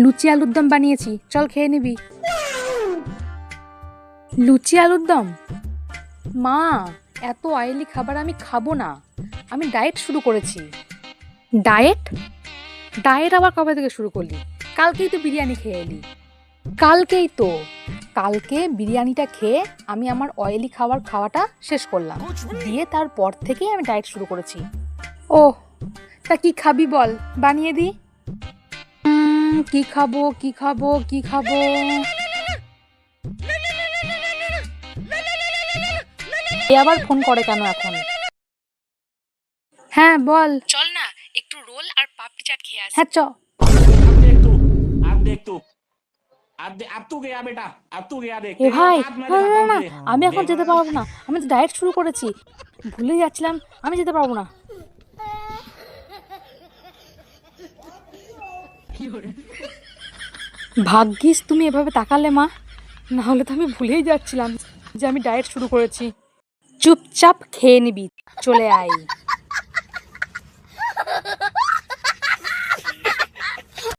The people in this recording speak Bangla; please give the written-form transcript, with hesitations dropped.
লুচি আলুর দম বানিয়েছি, চল খেয়ে নিবি। লুচি আলুর দম? মা, এত অয়েলি খাবার আমি খাবো না, আমি ডায়েট শুরু করেছি। ডায়েট? ডায়েট আবার কবে থেকে শুরু করলি? কালকেই তো বিরিয়ানি খেয়ে এলি। কালকেই তো, কালকে বিরিয়ানিটা খেয়ে আমি আমার অয়েলি খাওয়াটা শেষ করলাম, দিয়ে তারপর থেকেই আমি ডায়েট শুরু করেছি। ও, তা কি খাবি বল, বানিয়ে দি। কি খাবো কি খাবো কি খাবো? এ আবার ফোন করে কেন এখন? হ্যাঁ বল। চল না, একটু রোল আর পাপড়ি চাট খেয়ে আসি। হ্যাঁ চ। अब देख तू अब देख तू अब तू गया बेटा अब तू गया देख এ तेरी ভাই, औकात मैं না না दिखाता हूँ না, तुझे আমি এখন देख যেতে পারবো না, আমি তো ডায়েট শুরু করেছি, ভুলে যাচ্ছিলাম, আমি যেতে পারবো না। ভাগ্যিস তুমি এভাবে তাকালে মা, না হলে তো আমি ভুলেই যাচ্ছিলাম যে আমি ডায়েট শুরু করেছি। চুপচাপ খেয়ে নিবি, চলে আয়।